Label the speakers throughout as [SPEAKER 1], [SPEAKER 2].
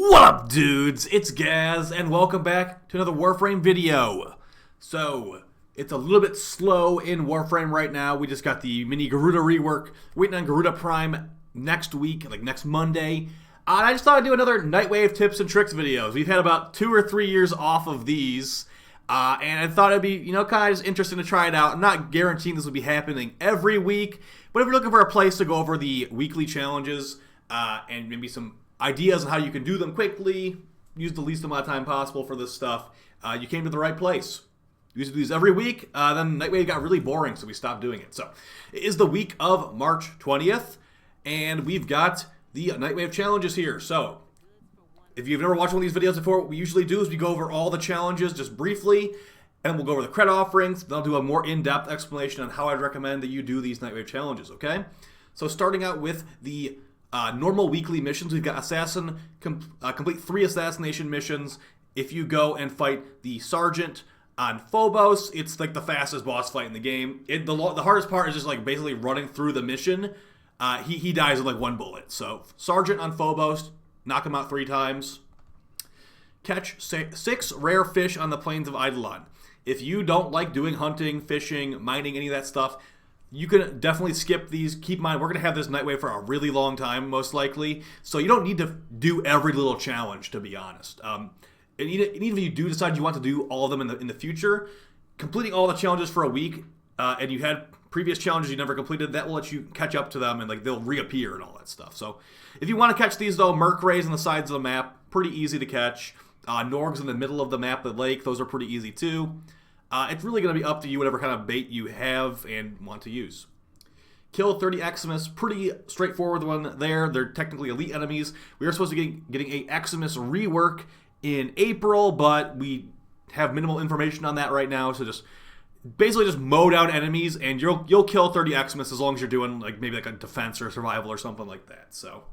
[SPEAKER 1] What up, dudes? It's Gaz, and welcome back to another Warframe video. So, it's a little bit slow in Warframe right now. We just got the mini Garuda rework, waiting on Garuda Prime next week, like next Monday. And I just thought I'd do another Nightwave tips and tricks videos. We've had about 2 or 3 years off of these, and I thought it'd be, kind of just interesting to try it out. I'm not guaranteeing this will be happening every week, but if you're looking for a place to go over the weekly challenges, and maybe some ideas on how you can do them quickly, use the least amount of time possible for this stuff, you came to the right place. We used to do these every week, then Nightwave got really boring, so we stopped doing it. So, it is the week of March 20th, and we've got the Nightwave challenges here. So, if you've never watched one of these videos before, what we usually do is we go over all the challenges just briefly, and we'll go over the cred offerings, then I'll do a more in-depth explanation on how I'd recommend that you do these Nightwave challenges, okay? So, starting out with the normal weekly missions, we've got complete 3 assassination missions. If you go and fight the Sergeant on Phobos, it's like the fastest boss fight in the game. The hardest part is just like basically running through the mission. He dies in like 1 bullet. So Sergeant on Phobos, knock him out 3 times. Catch 6 rare fish on the plains of Eidolon. If you don't like doing hunting, fishing, mining, any of that stuff, you can definitely skip these. Keep in mind, we're going to have this Nightwave for a really long time, most likely. So you don't need to do every little challenge, to be honest. And even if you do decide you want to do all of them in the future, completing all the challenges for a week, and you had previous challenges you never completed, that will let you catch up to them, and like they'll reappear and all that stuff. So if you want to catch these, though, Merc Rays on the sides of the map, pretty easy to catch. Norgs in the middle of the map, the lake, those are pretty easy too. It's really going to be up to you, whatever kind of bait you have and want to use. Kill 30 Eximus, pretty straightforward one there. They're technically elite enemies. We are supposed to be getting a Eximus rework in April, but we have minimal information on that right now, so just basically just mow down enemies, and you'll kill 30 Eximus as long as you're doing like maybe like a defense or survival or something like that. So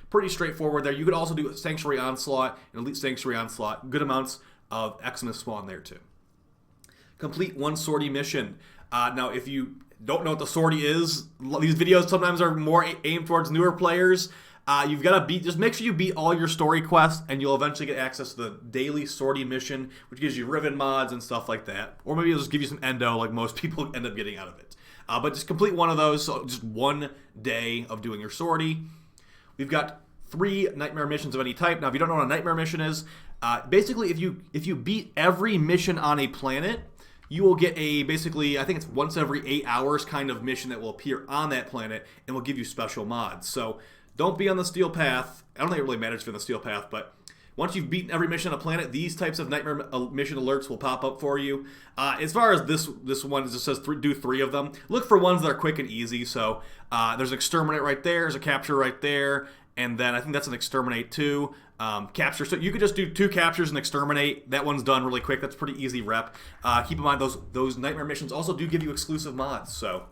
[SPEAKER 1] pretty straightforward there. You could also do Sanctuary Onslaught, and Elite Sanctuary Onslaught. Good amounts of Eximus spawn there too. Complete 1 sortie mission. Now, if you don't know what the sortie is, these videos sometimes are more aimed towards newer players. You've got to just make sure you beat all your story quests, and you'll eventually get access to the daily sortie mission, which gives you Riven mods and stuff like that. Or maybe it'll just give you some endo, like most people end up getting out of it. But just complete one of those, so just 1 day of doing your sortie. We've got 3 nightmare missions of any type. Now, if you don't know what a nightmare mission is, basically if you beat every mission on a planet, you will get a, basically, I think it's once every 8 hours kind of mission that will appear on that planet and will give you special mods. So don't be on the Steel Path. I don't think it really matters if you're on the Steel Path, but once you've beaten every mission on a planet, these types of nightmare mission alerts will pop up for you. As far as this one, it just says do 3 of them. Look for ones that are quick and easy. So there's an Exterminate right there, there's a Capture right there, and then I think that's an Exterminate too. Capture, so you could just do 2 captures and Exterminate. That one's done really quick. That's pretty easy rep. Keep in mind those nightmare missions also do give you exclusive mods. So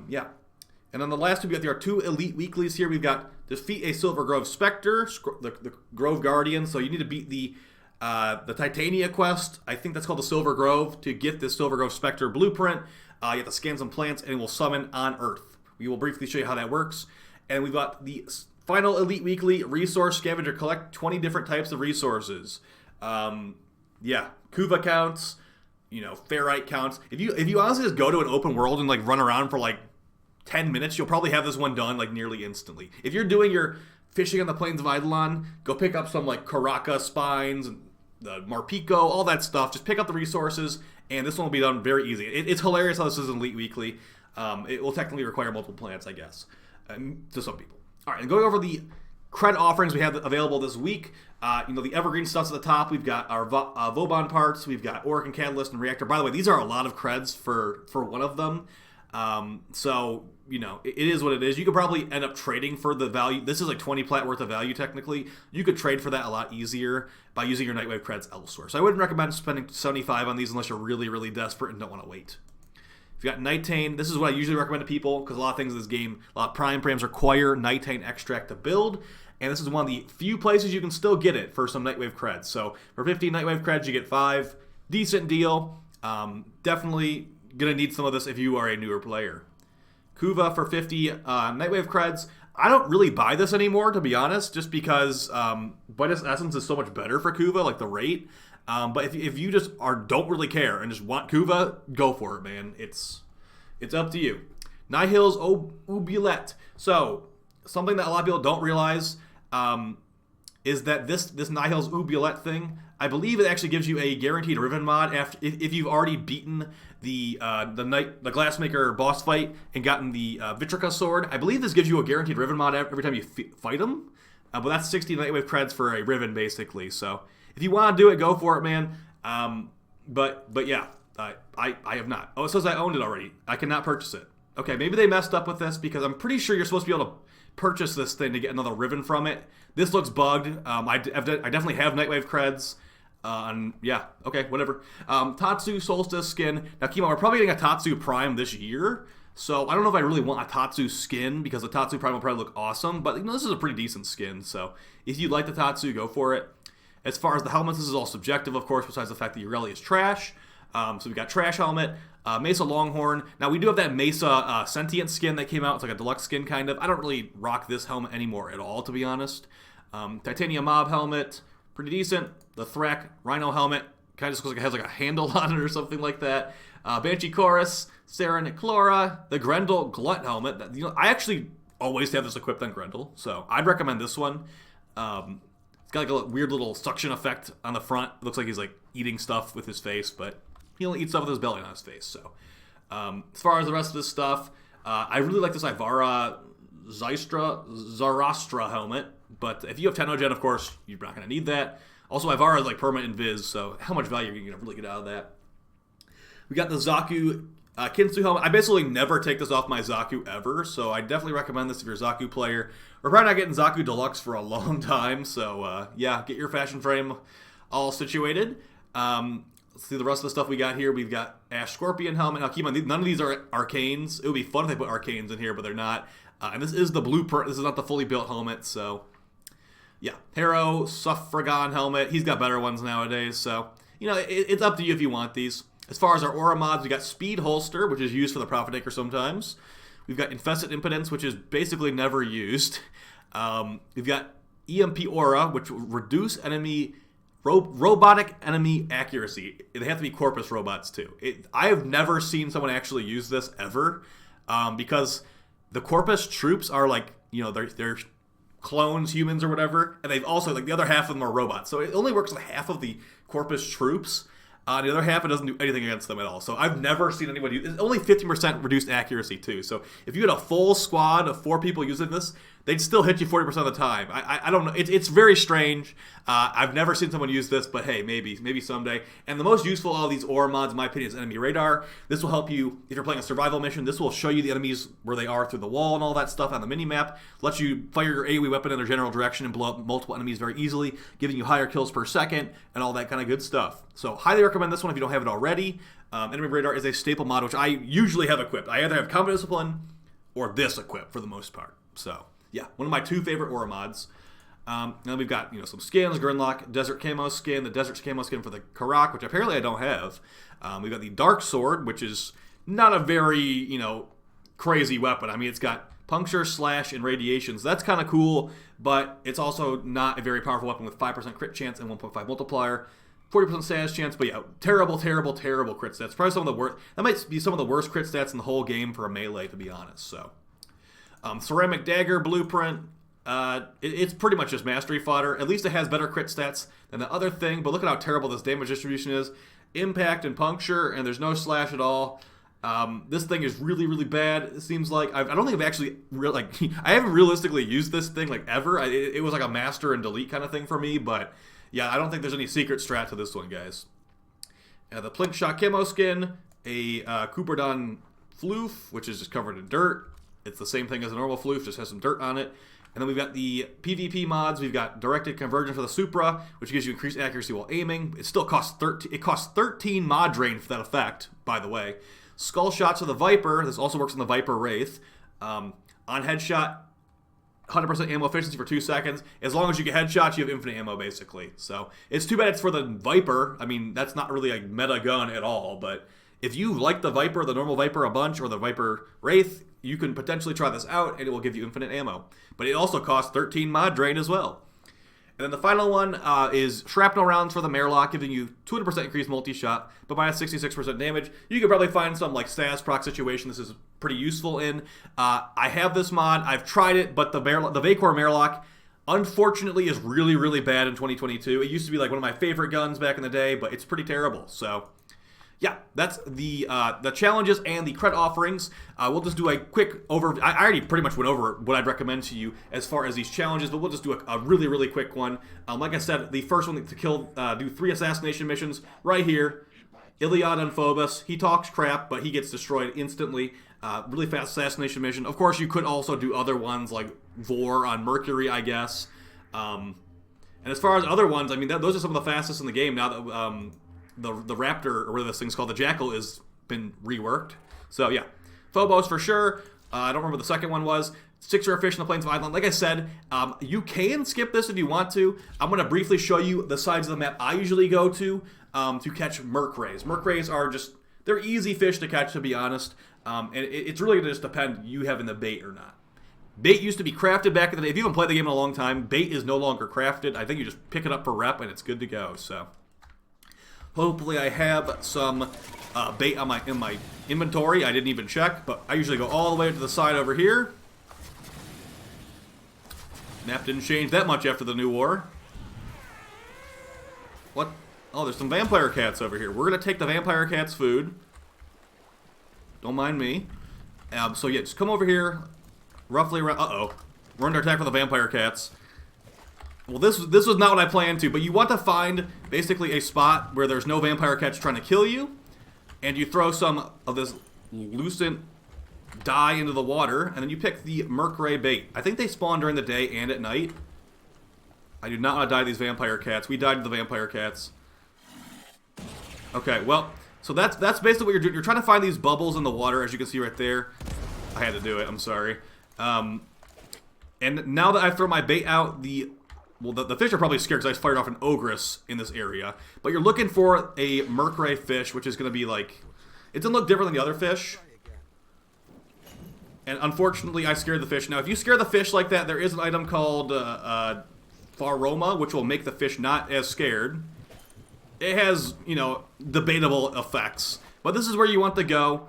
[SPEAKER 1] yeah. And then the last two, there are 2 elite weeklies here. We've got defeat a Silver Grove Spectre, the Grove Guardian. So you need to beat the Titania quest. I think that's called the Silver Grove. To get this Silver Grove Spectre blueprint, you have to scan some plants and it will summon on Earth. We will briefly show you how that works. And we've got the final elite weekly, Resource Scavenger. Collect 20 different types of resources. Yeah, Kuva counts, Ferrite counts. If you honestly just go to an open world and like run around for like 10 minutes, you'll probably have this one done like nearly instantly. If you're doing your fishing on the plains of Eidolon, go pick up some like Karaka spines and the Marpico, all that stuff. Just pick up the resources, and this one will be done very easy. It's hilarious how this is an elite weekly. It will technically require multiple plants, I guess, to some people. All right, and going over the cred offerings we have available this week, the evergreen stuff's at the top. We've got our Vauban parts. We've got Auric and Catalyst and Reactor. By the way, these are a lot of creds for one of them. So, it is what it is. You could probably end up trading for the value. This is like 20 plat worth of value, technically. You could trade for that a lot easier by using your Nightwave creds elsewhere. So I wouldn't recommend spending 75 on these unless you're really, really desperate and don't want to wait. If you got Nightane, this is what I usually recommend to people, because a lot of things in this game, a lot of Prime frames require Nightane extract to build, and this is one of the few places you can still get it for some Nightwave creds. So for 15 Nightwave creds, you get 5. Decent deal. Definitely gonna need some of this if you are a newer player. Kuva for 50 Nightwave creds. I don't really buy this anymore, to be honest, just because Vitus Essence is so much better for Kuva, like the rate. But if you just don't really care and just want Kuva, go for it, man. It's up to you. Nihil's Oubliette. So, something that a lot of people don't realize is that this Nihil's Oubliette thing, I believe it actually gives you a guaranteed Riven mod if you've already beaten the Glassmaker boss fight and gotten the Vitrica sword. I believe this gives you a guaranteed Riven mod every time you fight him. But that's 60 Nightwave creds for a Riven, basically. So if you want to do it, go for it, man. But yeah, I have not. Oh, it says I owned it already. I cannot purchase it. Okay, maybe they messed up with this because I'm pretty sure you're supposed to be able to purchase this thing to get another Riven from it. This looks bugged. I definitely have Nightwave creds. Yeah, okay, whatever. Tatsu Solstice skin. Now, keep on, we're probably getting a Tatsu Prime this year, so I don't know if I really want a Tatsu skin, because the Tatsu Prime will probably look awesome, but this is a pretty decent skin, so if you like the Tatsu, go for it. As far as the helmets, this is all subjective, of course, besides the fact that Ureli is trash. So we've got Trash Helmet, Mesa Longhorn. Now, we do have that Mesa Sentient skin that came out. It's like a deluxe skin, kind of. I don't really rock this helmet anymore at all, to be honest. Titanium Mob Helmet, pretty decent. The Thrak Rhino Helmet kind of just looks like it has like a handle on it or something like that. Banshee Chorus, Saren Chlora, the Grendel Glut Helmet. I actually always have this equipped on Grendel, so I'd recommend this one. It's got like a weird little suction effect on the front. It looks like he's like eating stuff with his face, but he only eats stuff with his belly, not his face. So as far as the rest of this stuff, I really like this Ivara Zarastra helmet, but if you have Tenogen, of course, you're not going to need that. Also, Ivara is like permanent invis, so how much value are you going to really get out of that? We got the Zaku Kinsu helmet. I basically never take this off my Zaku ever, so I definitely recommend this if you're a Zaku player. We're probably not getting Zaku Deluxe for a long time, so yeah, get your fashion frame all situated. Let's see the rest of the stuff we got here. We've got Ash Scorpion helmet. Now keep in mind, none of these are arcanes. It would be fun if they put arcanes in here, but they're not. And this is the blueprint. This is not the fully built helmet, so yeah. Harrow Suffragan helmet. He's got better ones nowadays, so it's up to you if you want these. As far as our aura mods, we got Speed Holster, which is used for the Profiteer sometimes. We've got Infested Impotence, which is basically never used. We've got EMP Aura, which will reduce enemy robotic enemy accuracy. They have to be Corpus robots too. I have never seen someone actually use this ever, because the Corpus troops are like, they're clones, humans or whatever, and they've also, like, the other half of them are robots. So it only works with half of the Corpus troops. The other half, it doesn't do anything against them at all. So I've never seen anybody use it. It's only 50% reduced accuracy, too. So if you had a full squad of 4 people using this, they'd still hit you 40% of the time. I don't know. It's very strange. I've never seen someone use this, but hey, maybe someday. And the most useful of all these aura mods, in my opinion, is Enemy Radar. This will help you, if you're playing a survival mission, this will show you the enemies where they are through the wall and all that stuff on the minimap. Lets you fire your AoE weapon in their general direction and blow up multiple enemies very easily, giving you higher kills per second and all that kind of good stuff. So highly recommend this one if you don't have it already. Enemy Radar is a staple mod, which I usually have equipped. I either have Combat Discipline or this equipped for the most part. So yeah, one of my 2 favorite aura mods. Then we've got some skins: Grimlock Desert Camo skin, the Desert Camo skin for the Karak, which apparently I don't have. We've got the Dark Sword, which is not a very crazy weapon. I mean, it's got puncture, slash, and radiation, so that's kind of cool. But it's also not a very powerful weapon with 5% crit chance and 1.5 multiplier. 40% status chance, but yeah, terrible crit stats. Probably some of the worst. That might be some of the worst crit stats in the whole game for a melee, to be honest. So, Ceramic Dagger Blueprint. It's pretty much just mastery fodder. At least it has better crit stats than the other thing. But look at how terrible this damage distribution is. Impact and puncture, and there's no slash at all. This thing is really bad. It seems like I don't think I've actually I haven't realistically used this thing ever. It was like a master and delete kind of thing for me, but. Yeah, I don't think there's any secret strat to this one, guys. The Plink Shot Camo skin, a Cooperdon Floof, which is just covered in dirt. It's the same thing as a normal Floof, just has some dirt on it. And then we've got the PvP mods. We've got Directed Conversion for the Supra, which gives you increased accuracy while aiming. It still costs 13. It costs 13 mod drain for that effect, by the way. Skull Shots of the Viper. This also works on the Viper Wraith. On headshot, 100% ammo efficiency for 2 seconds. As long as you get headshots, you have infinite ammo, basically. So it's too bad it's for the Viper. I mean, that's not really a meta gun at all. But if you like the Viper, the normal Viper a bunch, or the Viper Wraith, you can potentially try this out, and it will give you infinite ammo. But it also costs 13 mod drain as well. And then the final one is shrapnel rounds for the Merlock, giving you 200% increased multi-shot, but minus 66% damage. You could probably find some like status proc situation this is pretty useful in. I have this mod, I've tried it, but the Vacor Merlock, unfortunately, is really, really bad in 2022. It used to be like one of my favorite guns back in the day, but it's pretty terrible. So yeah, that's the challenges and the cred offerings. We'll just do a quick overview. I already pretty much went over what I'd recommend to you as far as these challenges, but we'll just do a really, really quick one. Like I said, the first one to kill, do 3 assassination missions right here. Iliad and Phobos. He talks crap, but he gets destroyed instantly. Really fast assassination mission. Of course, you could also do other ones like Vor on Mercury, I guess. And as far as other ones, I mean, those are some of the fastest in the game now that the Raptor, or whatever this thing's called, the Jackal, has been reworked. So yeah, Phobos for sure. I don't remember what the second one was. 6 rare fish in the Plains of Island. Like I said, you can skip this if you want to. I'm going to briefly show you the sides of the map I usually go to catch merc rays. Merc rays are just, they're easy fish to catch, to be honest. And it's really going to just depend you having the bait or not. Bait used to be crafted back in the day. If you haven't played the game in a long time, bait is no longer crafted. I think you just pick it up for rep and it's good to go. So hopefully I have some bait in my inventory. I didn't even check, but I usually go all the way to the side over here. Map didn't change that much after the new war. What? Oh, there's some vampire cats over here. We're going to take the vampire cat's food. Don't mind me. So yeah, just come over here. Roughly around... Uh-oh. We're under attack from the vampire cats. Well, this was not what I planned to, but you want to find basically a spot where there's no vampire cats trying to kill you, and you throw some of this lucent dye into the water, and then you pick the merc ray bait. I think they spawn during the day and at night. I do not want to die to these vampire cats. We died to the vampire cats. Okay, well, so that's basically what you're doing. You're trying to find these bubbles in the water, as you can see right there. I had to do it, I'm sorry. And now that I've thrown my bait out, the fish are probably scared because I fired off an ogress in this area. But you're looking for a merc ray fish, which is going to be like... It doesn't look different than the other fish. And unfortunately, I scared the fish. Now, if you scare the fish like that, there is an item called Pharoma, which will make the fish not as scared. It has, you know, debatable effects. But this is where you want to go.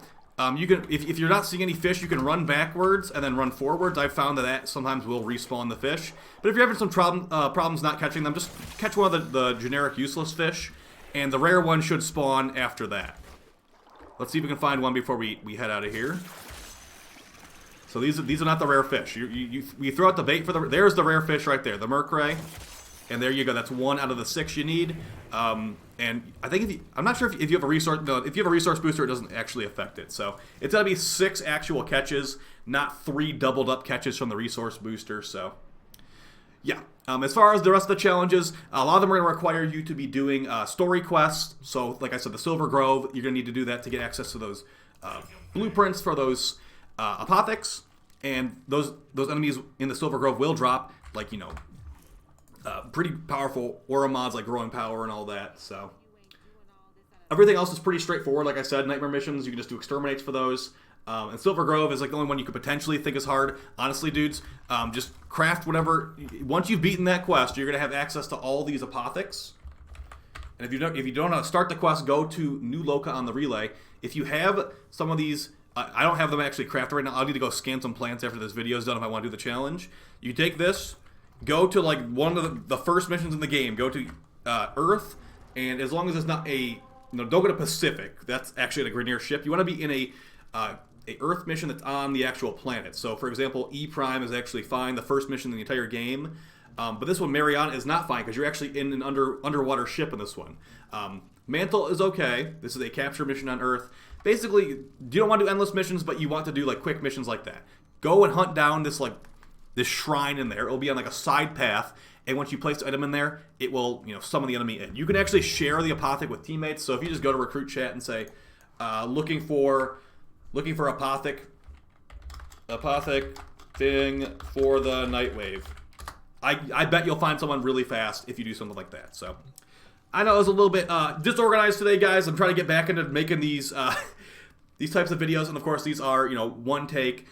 [SPEAKER 1] You can, if you're not seeing any fish, you can run backwards and then run forwards. I've found that sometimes will respawn the fish. But if you're having some problems not catching them, just catch one of the generic useless fish, and the rare one should spawn after that. Let's see if we can find one before we head out of here. So these are not the rare fish. You throw out the bait for there's the rare fish right there, the merc ray. And there you go. That's 1 out of the 6 you need. And I think I'm not sure if you have a resource. No, if you have a resource booster, it doesn't actually affect it. So it's gotta be 6 actual catches, not 3 doubled up catches from the resource booster. So yeah. As far as the rest of the challenges, a lot of them are going to require you to be doing story quests. So like I said, the Silver Grove, you're going to need to do that to get access to those blueprints for those apothecs. And those enemies in the Silver Grove will drop, like, you know, pretty powerful aura mods like growing power and all that. So everything else is pretty straightforward. Like I said, nightmare missions, you can just do exterminates for those. And Silver Grove is like the only one you could potentially think is hard. Honestly, dudes, just craft whatever. Once you've beaten that quest, you're gonna have access to all these apothecs. And if you don't know how to start the quest, go to New Loca on the relay. If you have some of these, I don't have them actually crafted right now. I'll need to go scan some plants after this video is done if I want to do the challenge. You take this, go to like one of the first missions in the game. Go to Earth, and as long as it's not don't go to Pacific. That's actually a Grenier ship. You want to be in a Earth mission that's on the actual planet. So, for example, E Prime is actually fine, the first mission in the entire game. But this one, Mariana, is not fine because you're actually in an underwater ship in this one. Mantle is okay. This is a capture mission on Earth. Basically, you don't want to do endless missions, but you want to do like quick missions like that. Go and hunt down this shrine in there. It'll be on like a side path, and once you place the item in there, it will summon the enemy in. You can actually share the apothec with teammates. So if you just go to recruit chat and say, looking for apothec thing for the Nightwave, I bet you'll find someone really fast if you do something like that. So I know it was a little bit disorganized today, guys. I'm trying to get back into making these these types of videos, and of course these are one take.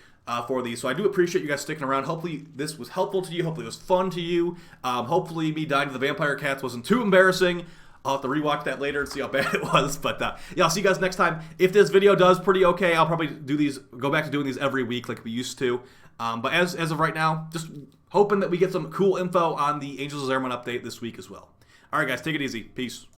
[SPEAKER 1] for these. So I do appreciate you guys sticking around. Hopefully this was helpful to you. Hopefully it was fun to you. Hopefully me dying to the vampire cats wasn't too embarrassing. I'll have to rewatch that later and see how bad it was. But yeah, I'll see you guys next time. If this video does pretty okay, I'll probably go back to doing these every week like we used to. But as of right now, just hoping that we get some cool info on the Angels of Zermatt update this week as well. All right, guys, take it easy. Peace.